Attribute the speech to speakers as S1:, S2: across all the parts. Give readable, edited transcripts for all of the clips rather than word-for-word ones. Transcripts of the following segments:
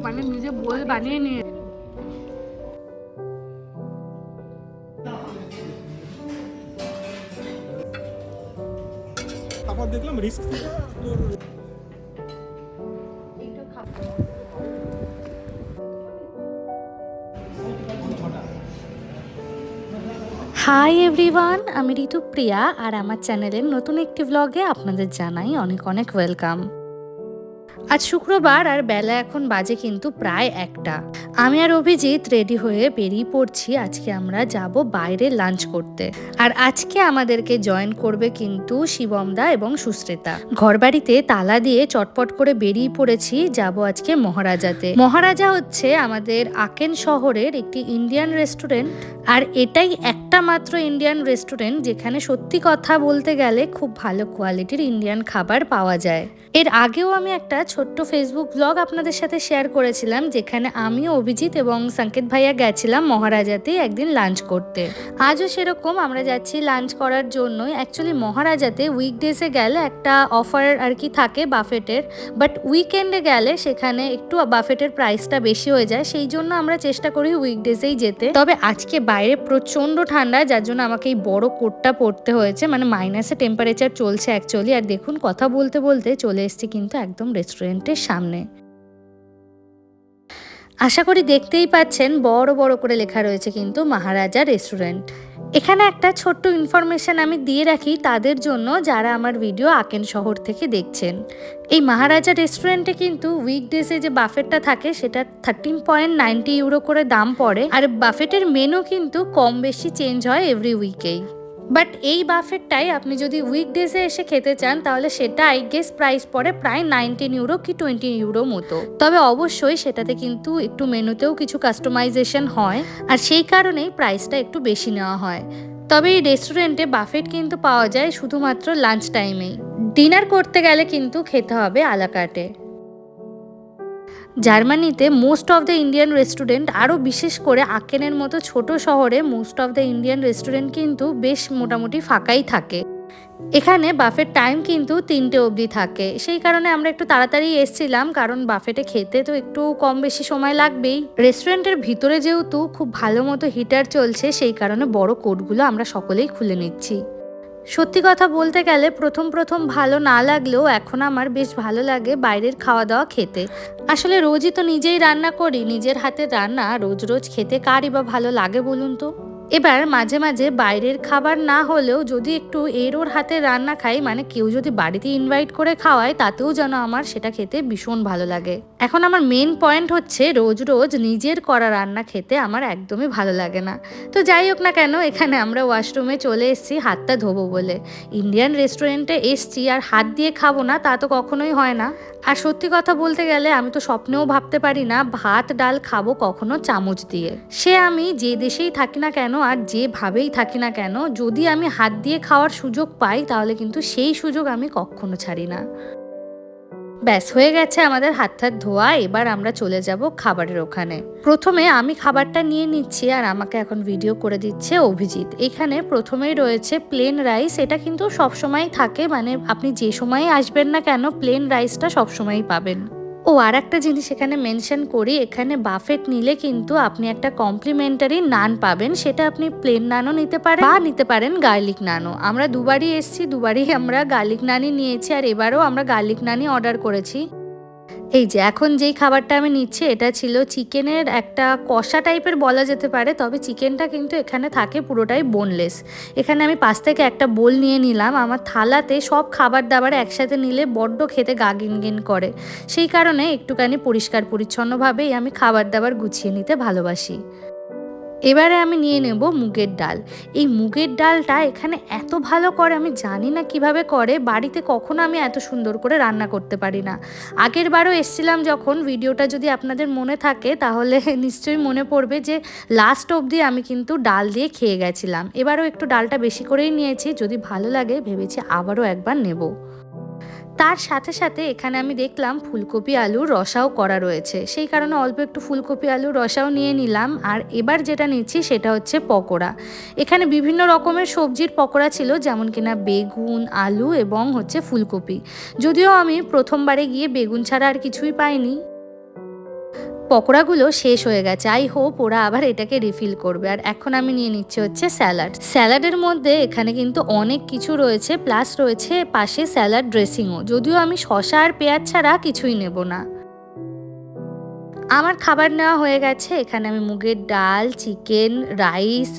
S1: মানে নিজে বোল বানিয়ে নিয়ে
S2: আবার দেখলাম রিস্ক
S3: হাই এভরিওয়ান, আমি ঋতুপ্রিয়া আর আমার চ্যানেলের নতুন একটি ব্লগে আপনাদের জানাই অনেক অনেক ওয়েলকাম। আজ শুক্রবার আর বেলা এখন বাজে কিন্তু প্রায় 1টা। আমি আর অভিজিৎ রেডি হয়ে বেরিয়ে পড়ছি। আজকে আমরা যাব বাইরে লাঞ্চ করতে। আর আজকে আমাদেরকে জয়েন করবে কিন্তু শিবমদা এবং সুস্মিতা। ঘরবাড়িতে তালা দিয়ে চটপট করে বেরিয়ে পড়েছি, যাব আজকে মহারাজাতে। মহারাজা হচ্ছে আমাদের আকেন শহরের একটি ইন্ডিয়ান রেস্টুরেন্ট। আর এটাই একটা মাত্র ইন্ডিয়ান রেস্টুরেন্ট যেখানে সত্যি কথা বলতে গেলে খুব ভালো কোয়ালিটির ইন্ডিয়ান খাবার পাওয়া যায়। এর আগেও আমি একটা ছোট্ট ফেসবুক ব্লগ আপনাদের সাথে শেয়ার করেছিলাম, যেখানে আমি, অভিজিৎ এবং সংকেত ভাইয়া গেছিলাম মহারাজাতে একদিন লাঞ্চ করতে। আজও সেরকম আমরা যাচ্ছি লাঞ্চ করার জন্য। অ্যাকচুয়ালি মহারাজাতে উইকডেজে গেলে একটা অফার আর কি থাকে বাফেটের, বাট উইকেন্ডে গেলে সেখানে একটু বাফেটের প্রাইসটা বেশি হয়ে যায়, সেই জন্য আমরা চেষ্টা করি উইকডেজেই যেতে। তবে আজকে বাইরে প্রচণ্ড ঠান্ডা, যার জন্য আমাকে এই বড় কোটটা পরতে হয়েছে, মানে মাইনাসে টেম্পারেচার চলছে অ্যাকচুয়ালি। আর দেখুন কথা বলতে বলতে চলে এসেছি কিন্তু একদম রেস্টুরেন্টের সামনে। আশা করি দেখতেই পাচ্ছেন বড় বড় করে লেখা রয়েছে কিন্তু মহারাজা রেস্টুরেন্ট। এখানে একটা ছোট্ট ইনফরমেশন আমি দিয়ে রাখি তাদের জন্য যারা আমার ভিডিও আকেন শহর থেকে দেখছেন। এই মহারাজা রেস্টুরেন্টে কিন্তু উইকডেজে যে বাফেটটা থাকে সেটা 13.90 ইউরো করে দাম পড়ে। আর বাফেটের মেনু কিন্তু কম বেশি চেঞ্জ হয় এভরি উইকেই। বাট এই বাফেটটাই আপনি যদি উইকডেজে এসে খেতে চান তাহলে সেটা আই গেস প্রাইস পড়ে প্রায় 19 ইউরো কি 20 ইউরো মতো। তবে অবশ্যই সেটাতে কিন্তু একটু মেনুতেও কিছু কাস্টমাইজেশন হয়, আর সেই কারণেই প্রাইসটা একটু বেশি নেওয়া হয়। তবে এই রেস্টুরেন্টে বাফেট কিন্তু পাওয়া যায় শুধুমাত্র লাঞ্চ টাইমেই। ডিনার করতে গেলে কিন্তু খেতে হবে আলাকার্টে। জার্মানিতে most of the Indian restaurant, আরও বিশেষ করে আকেনের মতো ছোট শহরে most of the Indian restaurant কিন্তু বেশ মোটামুটি ফাঁকাই থাকে। এখানে বাফেট টাইম কিন্তু 3টে অবধি থাকে, সেই কারণে আমরা একটু তাড়াতাড়ি এসছিলাম, কারণ বাফেটে খেতে তো একটু কম বেশি সময় লাগবেই। রেস্টুরেন্টের ভিতরে যেহেতু খুব ভালো মতো হিটার চলছে, সেই কারণে বড় কোটগুলো আমরা সকলেই খুলে নিচ্ছি। সত্যি কথা বলতে গেলে প্রথম প্রথম ভালো না লাগলেও এখন আমার বেশ ভালো লাগে বাইরের খাওয়া দাওয়া খেতে। আসলে রোজই তো নিজেই রান্না করি, নিজের হাতের রান্না রোজ রোজ খেতে কারই বা ভালো লাগে বলুন তো। এবার মাঝে মাঝে বাইরের খাবার না হলেও যদি একটু ওর হাতে রান্না খাই, মানে কেউ যদি বাড়িতে ইনভাইট করে খাওয়ায়, তাতেও যেন আমার সেটা খেতে ভীষণ ভালো লাগে। এখন আমার মেন পয়েন্ট হচ্ছে রোজ রোজ নিজের করা রান্না খেতে আমার একদমই ভালো লাগে না। তো যাই হোক না কেন, এখানে আমরা ওয়াশরুমে চলে এসেছি হাতটা ধোবো বলে। ইন্ডিয়ান রেস্টুরেন্টে এসছি আর হাত দিয়ে খাবো না তা তো কখনোই হয় না। আর সত্যি কথা বলতে গেলে আমি তো স্বপ্নেও ভাবতে পারি না ভাত ডাল খাবো কখনো চামচ দিয়ে। সে আমি যে দেশেই থাকি না কেন আর যেভাবেই থাকি না কেন, যদি আমি হাত দিয়ে খাওয়ার সুযোগ পাই তাহলে কিন্তু সেই সুযোগ আমি কখনো ছাড়ি না। ব্যাস হয়ে গেছে আমাদের হাত ধোয়া, এবার আমরা চলে যাব খাবারের ওখানে। প্রথমে আমি খাবারটা নিয়ে নিচ্ছি আর আমাকে এখন ভিডিও করে দিচ্ছে অভিজিৎ। এখানে প্রথমেই রয়েছে প্লেন রাইস, এটা কিন্তু সবসময় থাকে, মানে আপনি যে সময় আসবেন না কেন প্লেন রাইসটা সবসময়ই পাবেন। ও আর একটা জিনিস এখানে মেনশন করি, এখানে বাফেট নিলে কিন্তু আপনি একটা কমপ্লিমেন্টারি নান পাবেন, সেটা আপনি প্লেন নানও নিতে পারেন বা নিতে পারেন গার্লিক নানও। আমরা দুবারই এসেছি, দুবারই আমরা গার্লিক নানই নিয়েছি, আর এবারও আমরা গার্লিক নানই অর্ডার করেছি। এই যে এখন যেই খাবারটা আমি নিচ্ছি এটা ছিল চিকেনের একটা কষা টাইপের বলা যেতে পারে, তবে চিকেনটা কিন্তু এখানে থাকে পুরোটাই বোনলেস। এখানে আমি পাশ থেকে একটা বোল নিয়ে নিলাম। আমার থালাতে সব খাবার দাবার একসাথে নিলে বড্ড খেতে গা গিনগিন করে, সেই কারণে একটুখানি পরিষ্কার পরিচ্ছন্নভাবেই আমি খাবার দাবার গুছিয়ে নিতে ভালোবাসি। এবারে আমি নিয়ে নেব মুগের ডাল। এই মুগের ডালটা এখানে এত ভালো করে আমি জানি না কিভাবে করে, বাড়িতে কখনো আমি এত সুন্দর করে রান্না করতে পারি না। আগের বারও এসেছিলাম যখন, ভিডিওটা যদি আপনাদের মনে থাকে তাহলে নিশ্চয়ই মনে পড়বে যে লাস্ট অবধি আমি কিন্তু ডাল দিয়ে খেয়ে গেছিলাম। এবারও একটু ডালটা বেশি করেই নিয়েছি, যদি ভালো লাগে ভেবেছি আবারও একবার নেব। তার সাথে সাথে এখানে আমি দেখলাম ফুলকপি আলুর রসাও করা রয়েছে, সেই কারণে অল্প একটু ফুলকপি আলুর রসাও নিয়ে নিলাম। আর এবার যেটা নিচ্ছি সেটা হচ্ছে পকোড়া। এখানে বিভিন্ন রকমের সবজির পকোড়া ছিল, যেমন কিনা বেগুন, আলু এবং হচ্ছে ফুলকপি। যদিও আমি প্রথমবারে গিয়ে বেগুন ছাড়া আর কিছুই পাইনি। পকোড়াগুলো শেষ হয়ে গেছে, আই হোপ ওরা আবার এটাকে রিফিল করবে। আর এখন আমি নিয়ে নিচ্ছি হচ্ছে স্যালাডের মধ্যে এখানে কিন্তু অনেক কিছু রয়েছে, প্লাস রয়েছে পাশে স্যালাড ড্রেসিংও, যদিও আমি শসা আর পেঁয়াজ ছাড়া কিছুই নেব না। আমার খাবার নেওয়া হয়ে গেছে। এখানে আমি মুগের ডাল, চিকেন, রাইস,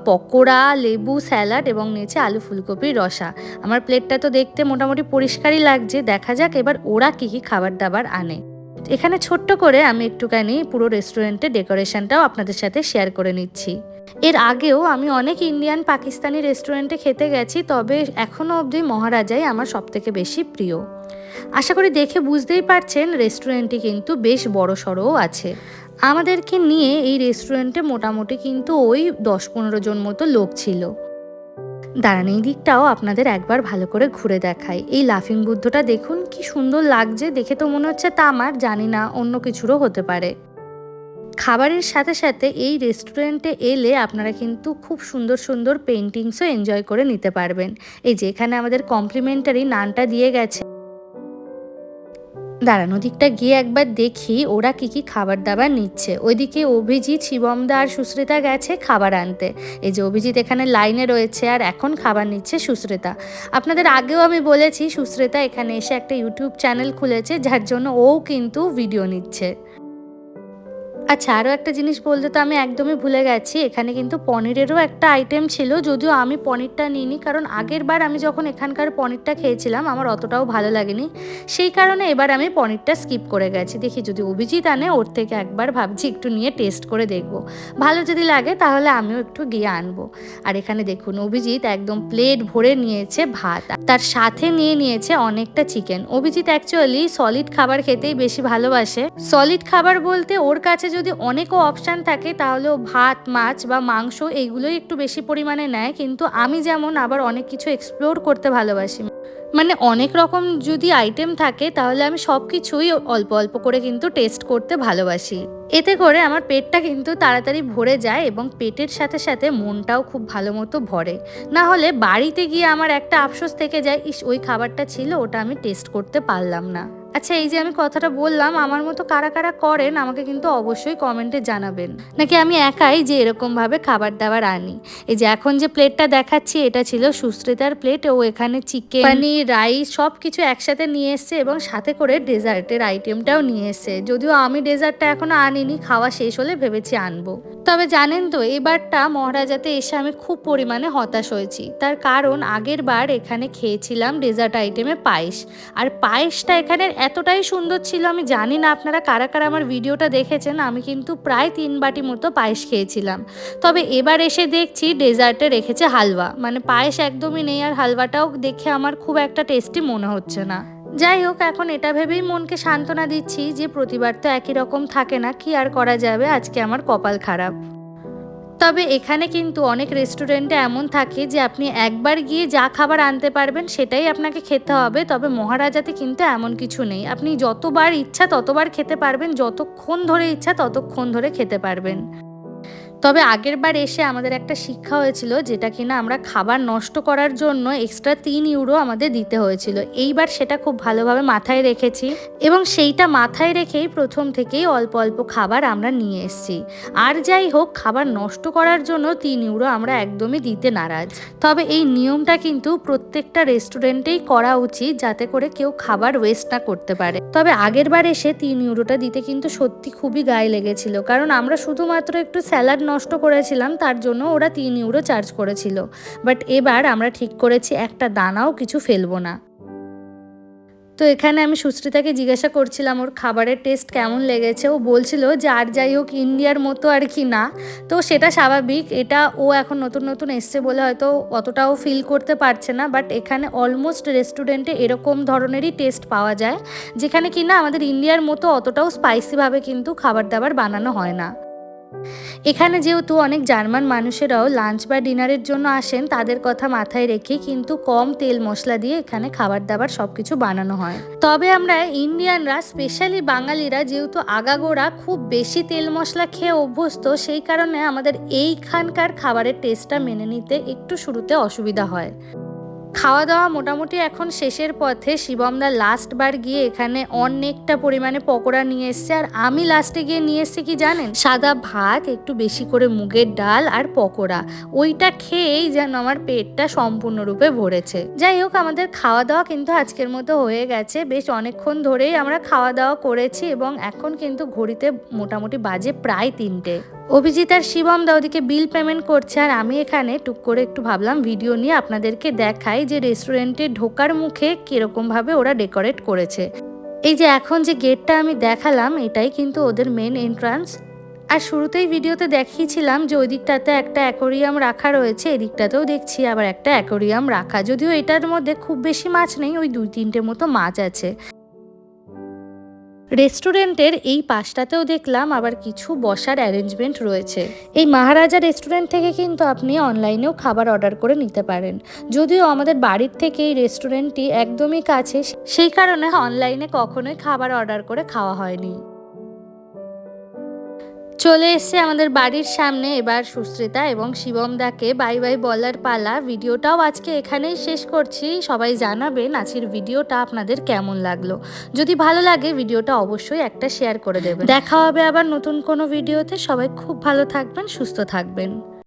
S3: পকোড়া, লেবু, স্যালাড এবং নিয়েছি আলু ফুলকপির রসা। আমার প্লেটটা তো দেখতে মোটামুটি পরিষ্কারই লাগছে, দেখা যাক এবার ওরা কী কী খাবার দাবার আনে। এখানে ছোট্ট করে আমি একটুখানি পুরো রেস্টুরেন্টের ডেকোরেশনটাও আপনাদের সাথে শেয়ার করে নিচ্ছি। এর আগেও আমি অনেক ইন্ডিয়ান পাকিস্তানি রেস্টুরেন্টে খেতে গেছি, তবে এখনও অবধি মহারাজাই আমার সবথেকে বেশি প্রিয়। আশা করি দেখে বুঝতেই পারছেন রেস্টুরেন্টটি কিন্তু বেশ বড়সড়ও আছে। আমাদেরকে নিয়ে এই রেস্টুরেন্টে মোটামুটি কিন্তু ওই 10-15 জন মতো লোক ছিল। দাঁড়ান, এই দিকটাও আপনাদের একবার ভালো করে ঘুরে দেখাই। এই লাফিং বুদ্ধটা দেখুন কি সুন্দর লাগছে, দেখে তো মনে হচ্ছে তামার, জানি না অন্য কিছুরও হতে পারে। খাবারের সাথে সাথে এই রেস্টুরেন্টে এলে আপনারা কিন্তু খুব সুন্দর সুন্দর পেন্টিংসও এনজয় করে নিতে পারবেন। এই যে এখানে আমাদের কমপ্লিমেন্টারি নানটা দিয়ে গেছে। দাঁড়ানো দিকটা গিয়ে একবার দেখি ওরা কি কি খাবার দাবার নিচ্ছে। ওইদিকে অভিজিৎ, শিবমদা আর সুস্মিতা গেছে খাবার আনতে। এই যে অভিজিৎ এখানে লাইনে রয়েছে আর এখন খাবার নিচ্ছে সুস্মিতা। আপনাদের আগেও আমি বলেছি সুস্মিতা এখানে এসে একটা ইউটিউব চ্যানেল খুলেছে, যার জন্য ও কিন্তু ভিডিও নিচ্ছে। আচ্ছা, আরও একটা জিনিস বলতে তো আমি একদমই ভুলে গেছি, এখানে কিন্তু পনিরেরও একটা আইটেম ছিল, যদিও আমি পনিরটা নিইনি, কারণ আগের বার আমি যখন এখানকার পনিরটা খেয়েছিলাম আমার অতটাও ভালো লাগেনি, সেই কারণে এবার আমি পনিরটা স্কিপ করে গেছি। দেখি যদি অভিজিৎ আনে ওর থেকে একবার ভাবছি একটু নিয়ে টেস্ট করে দেখব, ভালো যদি লাগে তাহলে আমিও একটু গিয়ে আনবো। আর এখানে দেখুন অভিজিৎ একদম প্লেট ভরে নিয়েছে ভাত, তার সাথে নিয়ে নিয়েছে অনেকটা চিকেন। অভিজিৎ অ্যাকচুয়ালি সলিড খাবার খেতেই বেশি ভালোবাসে। সলিড খাবার বলতে ওর কাছে যদি অনেকও অপশান থাকে তাহলে ও ভাত, মাছ বা মাংস এইগুলোই একটু বেশি পরিমাণে নেয়, কিন্তু আমি যেমন আবার অনেক কিছু এক্সপ্লোর করতে ভালোবাসি, মানে অনেক রকম যদি আইটেম থাকে তাহলে আমি সব কিছুই অল্প অল্প করে কিন্তু টেস্ট করতে ভালোবাসি। এতে করে আমার পেটটা কিন্তু তাড়াতাড়ি ভরে যায় এবং পেটের সাথে সাথে মনটাও খুব ভালো মতো ভরে। না হলে বাড়িতে গিয়ে আমার একটা আফসোস থেকে যায়, ইস ওই খাবারটা ছিল ওটা আমি টেস্ট করতে পারলাম না। আচ্ছা, এই যে আমি কথাটা বললাম, আমার মতো কারা কারা করেন আমাকে কিন্তু অবশ্যই কমেন্টে জানাবেন, নাকি আমি একাই যে এরকমভাবে খাবার দাবার আনি। এই যে এখন যে প্লেটটা দেখাচ্ছি এটা ছিল সুস্মিতার প্লেট, ও এখানে চিকেন, পনির, রাইস সব কিছু একসাথে নিয়ে এসছে এবং সাথে করে ডেজার্টের আইটেমটাও নিয়ে এসছে, যদিও আমি ডেজার্টটা এখনো আনিনি, খাওয়া শেষ হলে ভেবেছি আনবো। তবে জানেন তো এবারটা মহারাজাতে এসে আমি খুব পরিমাণে হতাশ হয়েছি, তার কারণ আগের বার এখানে খেয়েছিলাম ডেজার্ট আইটেমে পায়েস, আর পায়েসটা এখানে এতটাই সুন্দর ছিল, আমি জানি না আপনারা কারা কারা আমার ভিডিওটা দেখেছেন, আমি কিন্তু প্রায় 3 বাটি মতো পায়েস খেয়েছিলাম। তবে এবার এসে দেখছি ডেজার্টে রেখেছে হালুয়া, মানে পায়েস একদমই নেই, আর হালুয়াটাও দেখে আমার খুব একটা টেস্টি মনে হচ্ছে না। যাই হোক, এখন এটা ভেবেই মনকে সান্ত্বনা দিচ্ছি যে প্রতিবার তো একই রকম থাকে না, কি আর করা যাবে, আজকে আমার কপাল খারাপ। তবে এখানে কিন্তু অনেক রেস্টুরেন্টে এমন থাকে যে আপনি একবার গিয়ে যা খাবার আনতে পারবেন সেটাই আপনাকে খেতে হবে, তবে মহারাজাতে কিন্তু এমন কিছু নেই, আপনি যতবার ইচ্ছা ততবার খেতে পারবেন, যতক্ষণ ধরে ইচ্ছা ততক্ষণ ধরে খেতে পারবেন। তবে আগের বার এসে আমাদের একটা শিক্ষা হয়েছিল, যেটা কিনা আমরা খাবার নষ্ট করার জন্য এক্সট্রা 3 ইউরো আমাদের দিতে হয়েছিল। এইবার সেটা খুব ভালোভাবে মাথায় রেখেছি এবং সেইটা মাথায় রেখেই প্রথম থেকেই অল্প অল্প খাবার আমরা নিয়ে এসেছি। আর যাই হোক, খাবার নষ্ট করার জন্য 3 ইউরো আমরা একদমই দিতে নারাজ। তবে এই নিয়মটা কিন্তু প্রত্যেকটা রেস্টুরেন্টেই করা উচিত, যাতে করে কেউ খাবার ওয়েস্ট না করতে পারে। তবে আগের বার এসে 3 ইউরোটা দিতে কিন্তু সত্যি খুবই গায়ে লেগেছিল, কারণ আমরা শুধুমাত্র একটু স্যালাড নষ্ট করেছিলাম, তার জন্য ওরা 3 ইউরো চার্জ করেছিল। বাট এবার আমরা ঠিক করেছি একটা দানাও কিছু ফেলবো না। তো এখানে আমি সুস্মিতাকে জিজ্ঞাসা করছিলাম ওর খাবারের টেস্ট কেমন লেগেছে, ও বলছিল যে আর যাই হোক ইন্ডিয়ার মতো আর কি না, তো সেটা স্বাভাবিক, এটা ও এখন নতুন নতুন এসছে বলে হয়তো অতটাও ফিল করতে পারছে না, বাট এখানে অলমোস্ট রেস্টুরেন্টে এরকম ধরনেরই টেস্ট পাওয়া যায়, যেখানে কিনা আমাদের ইন্ডিয়ার মতো অতটাও স্পাইসিভাবে কিন্তু খাবার দাবার বানানো হয় না। এখানে যেহেতু অনেক জার্মান মানুষেরাও লাঞ্চ বা ডিনারের জন্য আসেন, তাদের কথা মাথায় রেখে কিন্তু কম তেল মশলা দিয়ে এখানে খাবার দাবার সবকিছু বানানো হয়। তবে আমরা ইন্ডিয়ানরা, স্পেশালি বাঙালিরা যেহেতু আগাগোড়া খুব বেশি তেল মশলা খেয়ে অভ্যস্ত, সেই কারণে আমাদের এইখানকার খাবারের টেস্টটা মেনে নিতে একটু শুরুতে অসুবিধা হয়। খাওয়া দাওয়া মোটামুটি এখন শেষের পথে। শিবমদা লাস্ট বার গিয়ে এখানে অনেকটা পরিমাণে পকোড়া নিয়ে এসছে, আর আমি লাস্টে গিয়ে নিয়ে এসছি কি জানেন, সাদা ভাত, একটু বেশি করে মুগের ডাল আর পকোড়া। ওইটা খেয়েই যেন আমার পেটটা সম্পূর্ণরূপে ভরেছে। যাই হোক, আমাদের খাওয়া দাওয়া কিন্তু আজকের মতো হয়ে গেছে। বেশ অনেকক্ষণ ধরেই আমরা খাওয়া দাওয়া করেছি এবং এখন কিন্তু ঘড়িতে মোটামুটি বাজে প্রায় 3টে। অভিজিৎ আর শিবমদা ওদিকে বিল পেমেন্ট করছে, আর আমি এখানে টুক করে একটু ভাবলাম ভিডিও নিয়ে আপনাদেরকে দেখাই যে রেস্টুরেন্টে ঢোকার মুখে কিরকমভাবে ওরা ডেকোরেট করেছে। এই যে এখন যে গেটটা আমি দেখালাম, এটাই কিন্তু ওদের মেন এন্ট্রান্স। আর শুরুতেই ভিডিওতে দেখিয়েছিলাম যে ওই দিকটাতে একটা অ্যাকোরিয়াম রাখা রয়েছে, এদিকটাতেও দেখছি আবার একটা অ্যাকোরিয়াম রাখা। যদিও এটার মধ্যে খুব বেশি মাছ নেই, ওই 2-3টে মতো মাছ আছে। রেস্টুরেন্টের এই পাশটাতেও দেখলাম আবার কিছু বসার অ্যারেঞ্জমেন্ট রয়েছে। এই মহারাজা রেস্টুরেন্ট থেকে কিন্তু আপনি অনলাইনেও খাবার অর্ডার করে নিতে পারেন। যদিও আমাদের বাড়ির থেকে এই রেস্টুরেন্টটি একদমই কাছে, সেই কারণে অনলাইনে কখনোই খাবার অর্ডার করে খাওয়া হয়নি। চলে এসছে আমাদের বাড়ির সামনে। এবার সুস্মিতা এবং শিবমদাকে বাই বাই বলার পালা। ভিডিওটাও আজকে এখানেই শেষ করছি। সবাই জানাবেন আজকের ভিডিওটা আপনাদের কেমন লাগলো। যদি ভালো লাগে ভিডিওটা অবশ্যই একটা শেয়ার করে দেবেন। দেখা হবে আবার নতুন কোনো ভিডিওতে। সবাই খুব ভালো থাকবেন, সুস্থ থাকবেন।